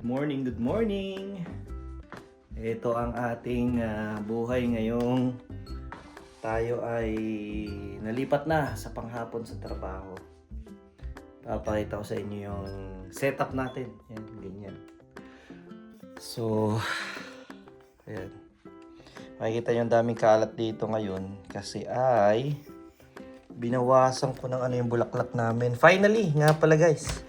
morning, good morning! Ito ang ating buhay ngayong tayo ay nalipat na sa panghapon sa trabaho. Papakita ko sa inyo yung setup natin. Yan, ganyan. So, ayan. Makikita nyo ang daming kalat dito ngayon kasi ay binawasan ko ng yung bulaklak namin. Finally, nga pala guys.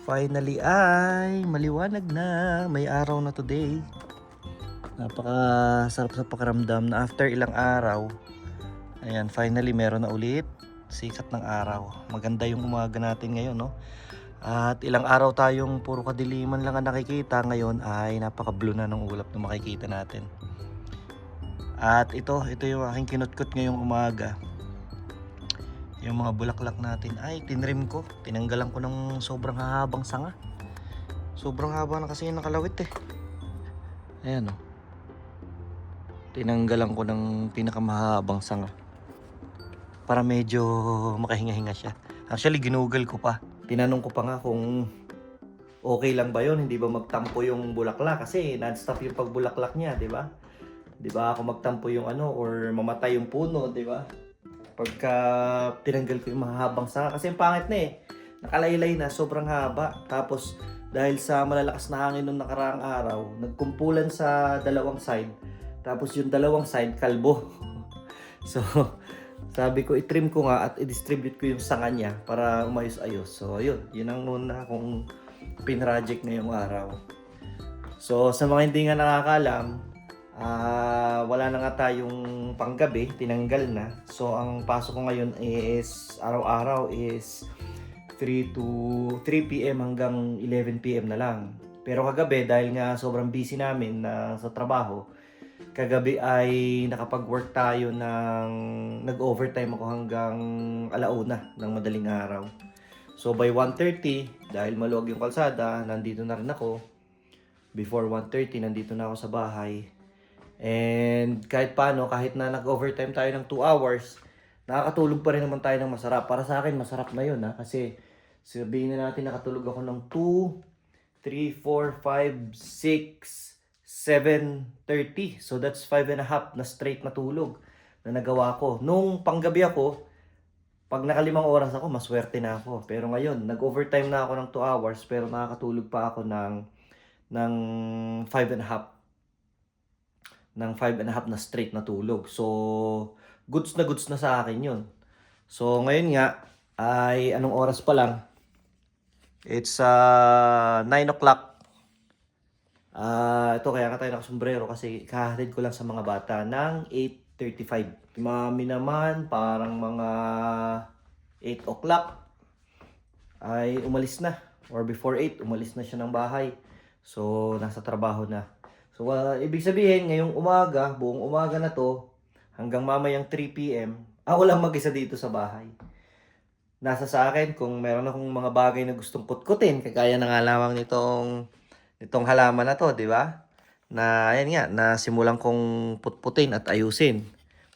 Finally ay maliwanag na. May araw na today. Napakasarap sa pakiramdam na after ilang araw. Ayan, finally meron na ulit sikat ng araw. Maganda yung umaga natin ngayon, no? At ilang araw tayong puro kadiliman lang ang nakikita. Ngayon ay napaka-blue na ng ulap na makikita natin. At ito yung aking kinutkot ngayong umaga. Yung mga bulaklak natin ay tinrim ko. Tinanggalan ko ng sobrang hahabang sanga. Sobrang haba na kasi yung nakalawit eh. Ayan o. Tinanggalan ko ng pinakamahabang sanga. Para medyo makahinga-hinga siya. Actually ginugal ko pa. Tinanong ko pa nga kung okay lang ba yun. Hindi ba magtampo yung bulaklak. Kasi non-stop yung pagbulaklak niya, di ba? Di ba ako magtampo yung or mamatay yung puno, di ba? Pagka tinanggal ko yung mahabang sanga. Kasi yung pangit na eh. Nakalaylay na, sobrang haba. Tapos dahil sa malalakas na hangin nung nakaraang araw, nagkumpulan sa dalawang side. Tapos yung dalawang side, kalbo. So, sabi ko, itrim ko nga at i-distribute ko yung sanga niya para umayos-ayos. So, yun ang muna akong pinroject ngayong araw. So, sa mga hindi nga nakakalam, wala na nga tayong panggabi, tinanggal na. So ang pasok ko ngayon is araw-araw is 3 p.m. hanggang 11 p.m. na lang. Pero kagabi dahil nga sobrang busy namin sa trabaho, kagabi ay nakapag-work tayo nag-overtime ako hanggang alauna ng madaling araw. So by 1:30, dahil maluwag yung kalsada, nandito na rin ako. Before 1:30, nandito na ako sa bahay. And kahit paano, kahit na nag-overtime tayo ng 2 hours, nakakatulog pa rin naman tayo ng masarap. Para sa akin, masarap na yun kasi sabihin na natin nakatulog ako ng 2, 3, 4, 5, 6, 7:30. So that's 5.5 na straight na tulog na nagawa ko. Nung panggabi ako, pag nakalimang oras ako, maswerte na ako. Pero ngayon, nag-overtime na ako ng 2 hours pero nakakatulog pa ako ng 5.5 na straight na tulog. So, goods na sa akin yun. So, ngayon nga, ay anong oras pa lang? It's 9 o'clock. Ito kaya nga tayo nakasombrero kasi kahatid ko lang sa mga bata ng 8:35. Mami naman, parang mga 8 o'clock ay umalis na. Or before 8, umalis na siya ng bahay. So, nasa trabaho na. So, ibig sabihin, ngayong umaga, buong umaga na to, hanggang mamayang 3 p.m., ako lang mag-isa dito sa bahay. Nasa sa akin kung meron akong mga bagay na gustong kutkutin, kagaya na nga lamang nitong halaman na to, di ba? Na, ayan nga, na simulan kong putputin at ayusin.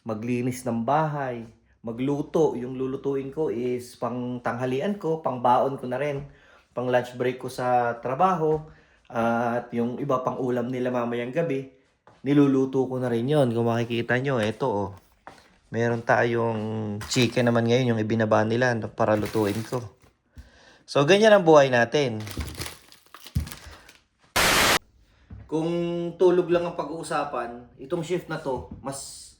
Maglinis ng bahay, magluto. Yung lulutuin ko is pang tanghalian ko, pang baon ko na rin, pang lunch break ko sa trabaho. At yung iba pang ulam nila mamayang gabi, niluluto ko na rin yon. Kung makikita nyo, eto meron tayong chicken naman ngayon, yung ibinaba nila para lutuin ko. So, ganyan ang buhay natin. Kung tulog lang ang pag-uusapan, itong shift na to, mas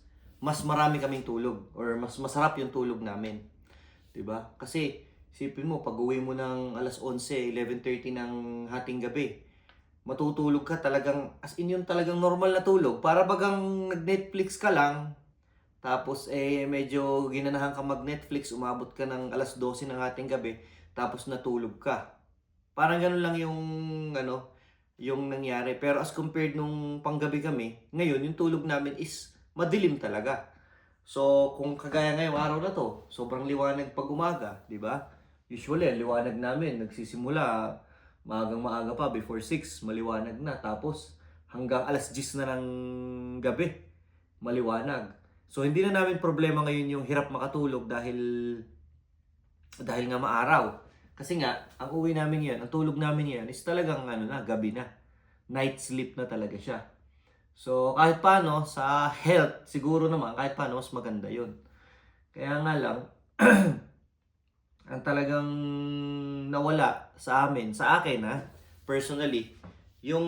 marami kaming tulog or mas masarap yung tulog namin. 'Di ba? Kasi isipin mo, pag-uwi mo ng alas 11, 11:30 ng hating gabi, matutulog ka talagang, as in yung talagang normal na tulog. Para bagang nag-Netflix ka lang, tapos medyo ginanahan ka mag-Netflix, umabot ka ng alas 12 ng ating gabi, tapos natulog ka. Parang ganun lang yung nangyari. Pero as compared nung panggabi kami, ngayon yung tulog namin is madilim talaga. So kung kagaya ngayong araw na to, sobrang liwanag pag umaga, di ba? Usually, liwanag namin nagsisimula maaga pa, before 6, maliwanag na. Tapos, hanggang alas 10 na ng gabi, maliwanag. So, hindi na namin problema ngayon yung hirap makatulog dahil nga maaraw. Kasi nga, ang uwi namin yan, ang tulog namin yan is talagang ano na, gabi na. Night sleep na talaga siya. So, kahit paano, sa health, siguro naman, kahit paano, mas maganda yun. Kaya nga lang, ang talagang nawala sa amin, sa akin ha, personally, yung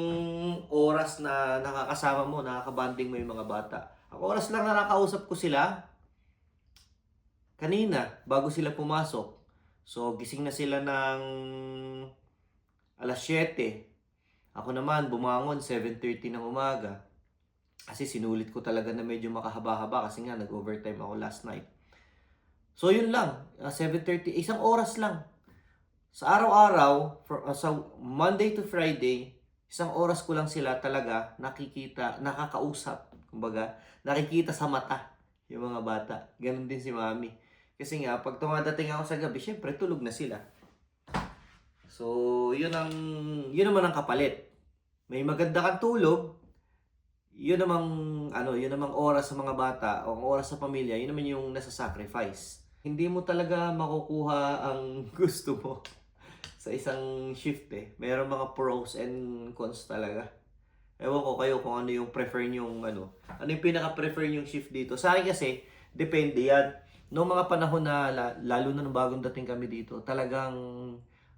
oras na nakakasama mo, nakakabanding mo yung mga bata. Ang oras lang na nakausap ko sila, kanina, bago sila pumasok. So, gising na sila ng alas 7. Ako naman, bumangon 7:30 ng umaga. Kasi sinulit ko talaga na medyo makahaba-haba kasi nga nag-overtime ako last night. So yun lang, 7:30, isang oras lang. Sa araw-araw, sa Monday to Friday, isang oras ko lang sila talaga nakikita, nakakausap. Kumbaga, nakikita sa mata yung mga bata. Ganon din si Mami. Kasi nga, pag tumadating ako sa gabi, syempre tulog na sila. So, yun naman ang kapalit. May maganda kang tulog, yun namang oras sa mga bata o oras sa pamilya, yun naman yung nasa-sacrifice. Hindi mo talaga makukuha ang gusto mo sa isang shift eh. Mayroong mga pros and cons talaga. Ewan ko kayo kung ano yung prefer nyong ano yung pinaka-prefer nyong shift dito. Sa akin kasi, depende yan. Noong mga panahon na, lalo na nung bagong dating kami dito, talagang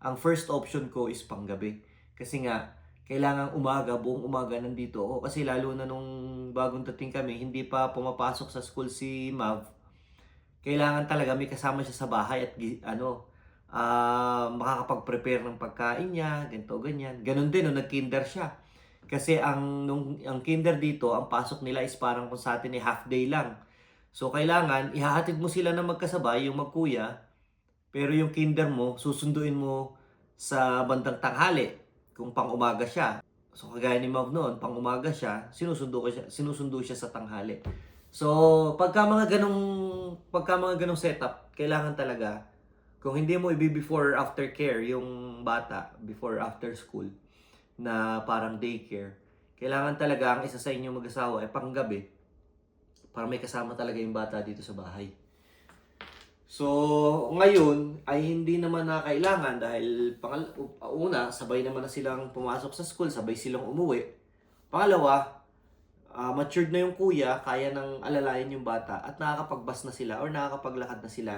ang first option ko is panggabi. Kasi nga, kailangan buong umaga nandito ako. Kasi lalo na nung bagong dating kami, hindi pa pumapasok sa school si Mav. Kailangan talaga may kasama siya sa bahay at makakapag-prepare ng pagkain niya, ganito, ganyan. Ganon din nung nag-kinder siya. Kasi ang kinder dito, ang pasok nila is parang kung sa atin ay half day lang. So kailangan, ihahatid mo sila na magkasabay, yung magkuya, pero yung kinder mo, susunduin mo sa bandang tanghali kung pang-umaga siya. So kagaya ni Mav noon, pang-umaga siya, sinusundo siya sa tanghali. So pagka mga ganong setup, kailangan talaga kung hindi mo before after care yung bata, before after school na parang daycare, kailangan talaga ang isa sa inyo mag-asawa ay panggabi para may kasama talaga yung bata dito sa bahay. So, ngayon ay hindi naman na kailangan dahil una, sabay naman na silang pumasok sa school, sabay silang umuwi. Pangalawa, matured na yung kuya, kaya nang alalayan yung bata at nakakapagbas na sila or nakakapaglakad na sila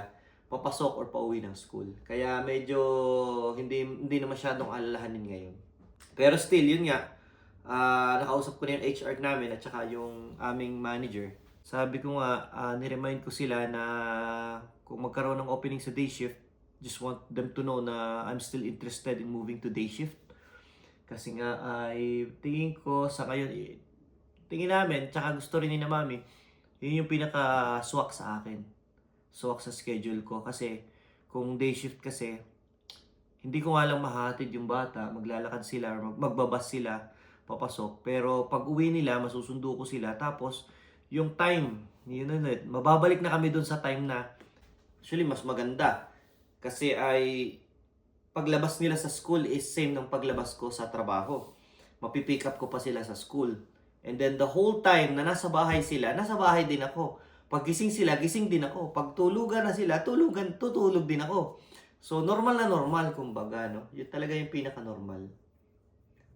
papasok or pauwi ng school. Kaya medyo hindi na masyadong alalahanin ngayon. Pero still, yun nga, nakausap ko na yung HR namin at saka yung aming manager. Sabi ko nga, niremind ko sila na kung magkaroon ng opening sa day shift, just want them to know na I'm still interested in moving to day shift. Kasi nga ay tingin ko sa ngayon, tingin namin, tsaka gusto rin ni na Mami, yun yung pinaka-swak sa akin. Swak sa schedule ko. Kasi kung day shift kasi, hindi ko nga lang mahatid yung bata, maglalakad sila, magbabas sila, papasok. Pero pag uwi nila, masusundo ko sila. Tapos, yung time, mababalik na kami dun sa time na, actually, mas maganda. Kasi ay, paglabas nila sa school is same ng paglabas ko sa trabaho. Mapipick up ko pa sila sa school. And then the whole time na nasa bahay sila, nasa bahay din ako. Pag gising sila, gising din ako. Pag tulugan na sila, tutulog din ako. So, normal na normal, kumbaga, no? Yun talaga yung pinaka-normal.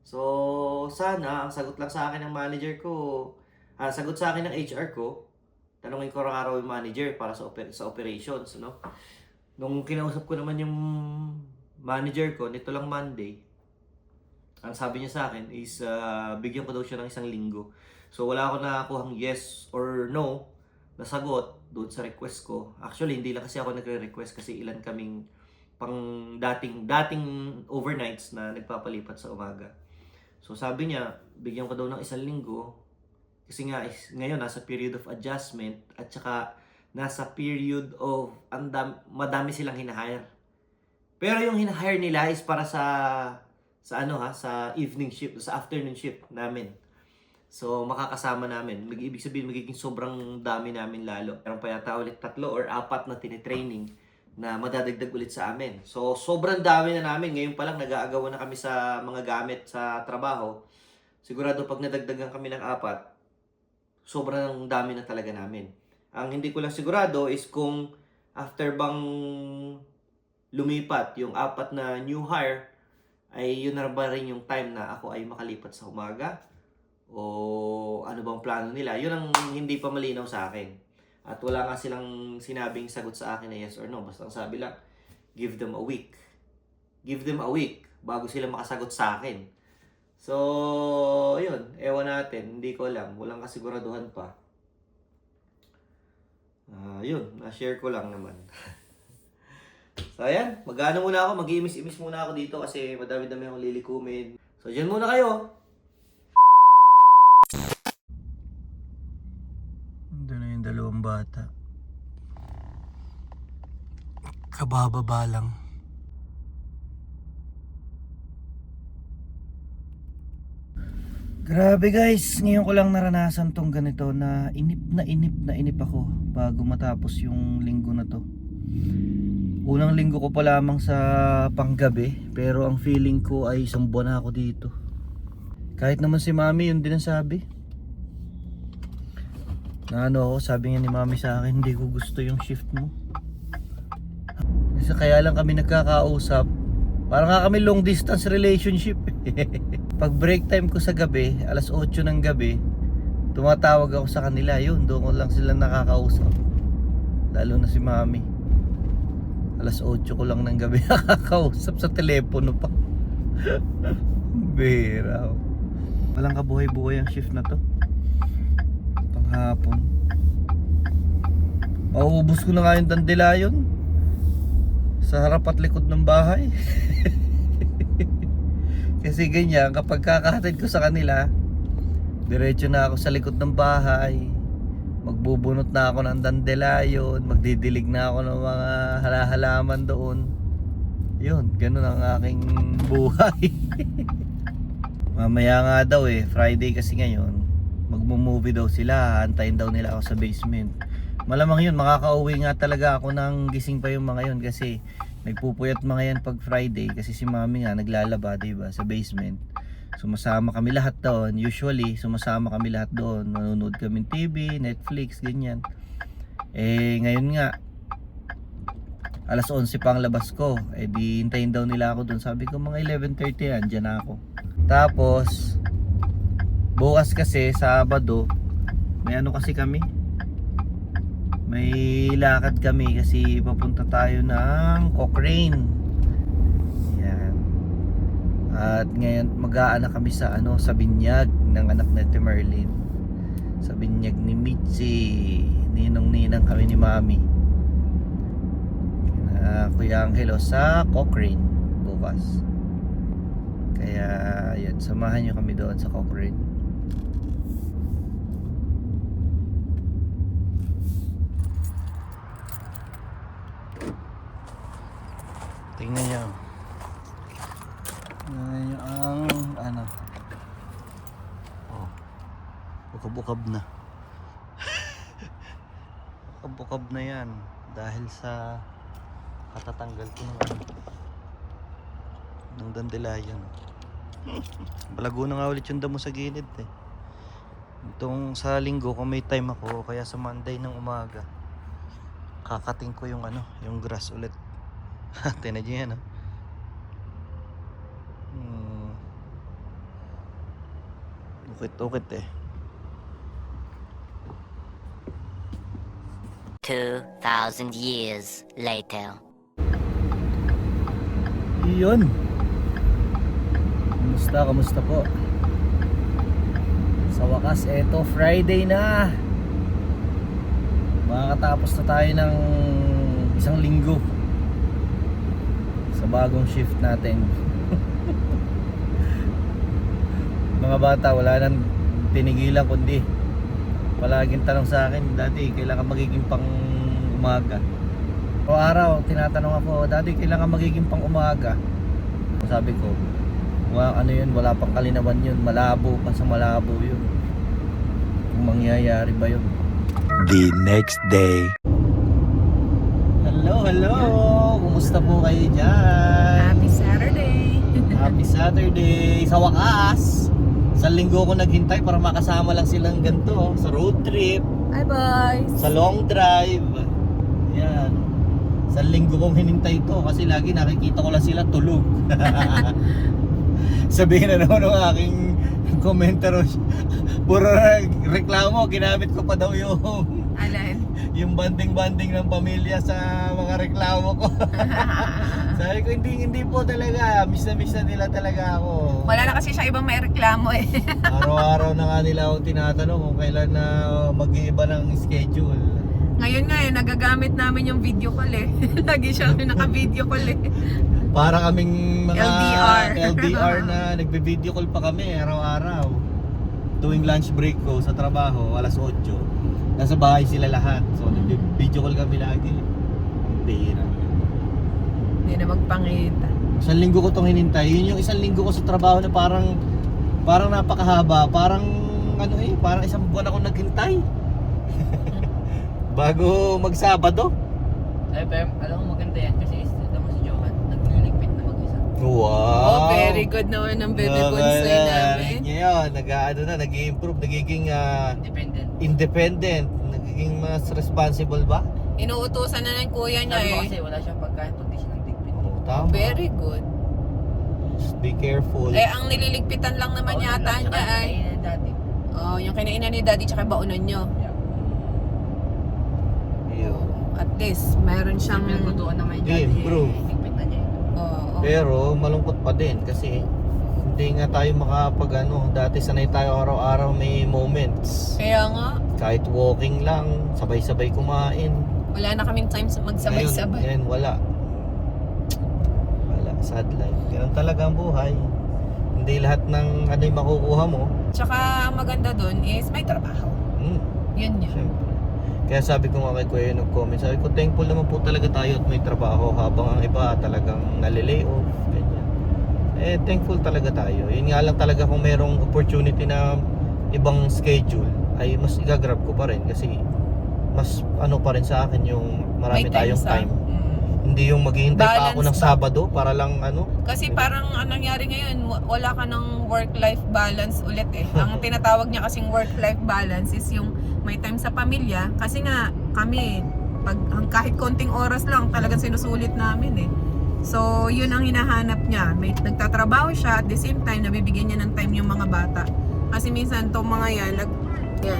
So, sana, ang sagot lang sa akin ng manager ko, sagot sa akin ng HR ko, tanungin ko araw yung manager para sa operations, no? Nung kinausap ko naman yung manager ko, nito lang Monday, ang sabi niya sa akin is, bigyan ko daw siya ng 1 linggo. So, wala ako nakakuhang yes or no na sagot doon sa request ko. Actually, hindi lang kasi ako nagre-request kasi ilan kaming dating overnights na nagpapalipat sa umaga. So sabi niya, bigyan ko daw ng 1 linggo kasi nga ngayon nasa period of adjustment at saka nasa period of madami silang hinahire. Pero yung hinahire nila is para sa sa evening shift, sa afternoon shift namin. So makakasama namin. Ibig sabihin magiging sobrang dami namin lalo. Meron pa yata ulit 3 or 4 na tinitraining na madadagdag ulit sa amin. So, sobrang dami na namin. Ngayon pa lang, nag-aagawan na kami sa mga gamit sa trabaho. Sigurado pag nadagdagan kami ng 4, sobrang dami na talaga namin. Ang hindi ko lang sigurado is kung after bang lumipat, yung 4 na new hire, ay yun na ba rin yung time na ako ay makalipat sa umaga? O ano bang plano nila? Yun ang hindi pa malinaw sa akin. At wala nga silang sinabing sagot sa akin na yes or no. Basta ang sabi lang, give them a week. Give them a week bago sila makasagot sa akin. So, yun. Ewan natin. Hindi ko alam. Walang kasiguraduhan pa. Yun. Na-share ko lang naman. So, ayan. Mag-ano muna ako. Mag-iimis-imis muna ako dito kasi madami-dami akong lilikumin. So, dyan muna kayo. Doon na yung dalawang bata. Kabababa lang. Grabe guys, ngayon ko lang naranasan tong ganito na inip ako bago matapos yung linggo na to. Unang linggo ko pa lamang sa panggabi, pero ang feeling ko ay isang buwan na ako dito. Kahit naman si Mami, yun din ang sabi. Na ano, sabi nga ni Mami sa akin, hindi ko gusto yung shift mo. Kasi kaya lang kami nagkakausap, parang nga kami long distance relationship. Pag break time ko sa gabi, alas 8 ng gabi, tumatawag ako sa kanila. Yun, doon ko lang sila nakakausap. Lalo na si Mami. Alas 8 ko lang ng gabi nakakausap sa telepono pa. Bira. Walang kabuhay-buhay ang shift na to. Panghapon. Mauubos ko na nga yung dandelion sa harap at likod ng bahay. Kasi ganyan, kapag kakahatid ko sa kanila, diretso na ako sa likod ng bahay. Magbubunot na ako ng dandelion, magdidilig na ako ng mga halaman doon. Yun, ganun ang aking buhay. Mamaya nga daw Friday kasi ngayon, magmo-movie daw sila, antayin daw nila ako sa basement. Malamang yun, makakauwi nga talaga ako ng gising pa yung mga yun kasi nagpupuyat mga yan pag Friday kasi si Mami nga naglalaba, diba, sa basement. Sumasama kami lahat doon. Usually, sumasama kami lahat doon. Manonood kami TV, Netflix, ganyan. Ngayon nga, alas 11 pa ang labas ko. Di hintayin daw nila ako doon. Sabi ko, mga 11:30 yan, dyan na ako. Tapos, bukas kasi, Sabado, may ano kasi kami. May lakad kami kasi papunta tayo ng Cochrane. Yan. At ngayon mag-aanak kami sa sa binyag ng anak ni Merlin. Sa binyag ni Mitzi. Ninong-ninang kami ni Mami. Kuya Angelo sa Cochrane bukas. Kaya yan, samahan nyo kami doon sa Cochrane. Tingnan nyo. Tingnan nyo ang bukab-bukab na. Bukab-bukab na yan dahil sa katatanggal ko ng dandelion. Balago na nga ulit yung damo sa gilid Itong sa linggo kung may time ako, kaya sa Monday ng umaga kakating ko yung yung grass ulit. Tingnan nyo yan ukit 2,000 years later. Yun. Kamusta po? Sa wakas, eto Friday na. Makakatapos na tayo ng isang linggo sa bagong shift natin. Mga bata, wala nang tinigilan kundi palaging tanong sa akin, Daddy, kailan ka magiging pang umaga? O araw, tinatanong ako, Daddy, kailan ka magiging pang umaga? Sabi ko, wala pang kalinawan yun, malabo pa sa malabo yun. Kung mangyayari ba yun? The next day. Hello! Kumusta po kayo dyan? Happy Saturday! Happy Saturday! Sa wakas, sa linggo ko naghintay para makasama lang silang ganito sa road trip, Hi boys! sa long drive. Yan. Sa linggo kong hinintay ito kasi lagi nakikita ko lang sila tulog. Sabihin na naman ng aking komentaro, puro reklamo, ginamit ko pa daw yung Alan. yung banding-banding ng pamilya sa mga reklamo ko. Sabi ko, hindi po talaga, miss na nila talaga ako. Wala na kasi siya ibang may reklamo eh. Araw-araw na nga nila ako tinatanong kung kailan na mag-iiba ng schedule. Ngayon nga nagagamit namin yung video call eh. Lagi siya naka-video call eh. Para kaming mga LDR. LDR na nagbe-video call pa kami araw-araw. Tuwing lunch break ko sa trabaho, alas 8. Nasa bahay sila lahat. So, nagbe-video call kami lagi. Pira. Hindi na magpangita. Isang linggo ko itong hinintay. Yun yung isang linggo ko sa trabaho na parang napakahaba. Parang parang isang buwan ako naghintay. Bago magsabado. Ay, pero alam mo maganda yan kasi isda mo si Johan, nagliligpit na mag-isa. Wow! Oh, very good naman ng baby bonsai namin. Ngayon, nag-i-improve, nagiging Independent. independent, nagiging mas responsible ba? Inuutusan na ng kuya niya Sabi ko eh. kasi wala siyang pagkain pag di siya nagligpit. Oh, tama. Very good. Just be careful. Eh, ang nililigpitan lang naman Oo, yata yun lang, niya tsaka ay kainan dati. oh, yung kinainan ni daddy tsaka baunan nyo. Ayun. At least, meron siyang Pinaglutuan naman yung dati, improve. ligpit na niya. Oo. Pero malungkot pa din kasi hindi nga tayo dati sanay tayo araw-araw may moments. Kaya nga, Kahit walking lang, sabay-sabay kumain. wala na kaming time magsabay-sabay. Ngayon wala. Wala, sad life. Ganun talaga ang buhay. Hindi lahat ng yung makukuha mo. Tsaka maganda dun is may trabaho. Yun yun. Siyempre. Kaya sabi ko nga kay Kuya nag-comment, sabi ko thankful naman po talaga tayo at may trabaho habang ang iba talagang nalilay off. Ganyan. Thankful talaga tayo. Yun nga lang talaga kung merong opportunity na ibang schedule ay mas igagrab ko pa rin kasi mas pa rin sa akin yung marami May tayong sa- time. Mm. Hindi yung maghihintay pa ako Balance ng ba? Sabado para lang Kasi parang anong nangyari ngayon, wala ka ng work-life balance ulit eh. Ang tinatawag niya kasing work-life balance is yung may time sa pamilya. Kasi nga kami, kahit konting oras lang talagang sinusulit namin eh. So yun ang hinahanap niya. Nagtatrabaho siya at the same time nabibigyan niya ng time yung mga bata. Kasi minsan tong mga yan,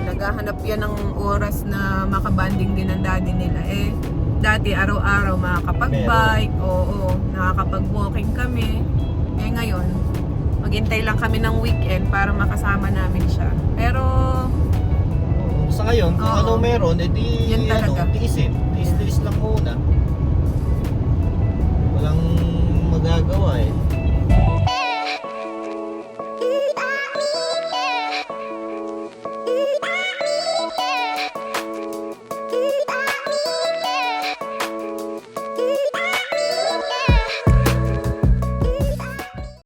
naghahanap yan ng oras na makabanding din ng daddy nila. Dati araw-araw makakapag-bike, oo, nakakapag-walking kami. Ngayon, maghintay lang kami ng weekend para makasama namin siya. Pero, sa ngayon, kung Oo. ano meron, edi Yan talaga. tiisin. Tiis lang muna.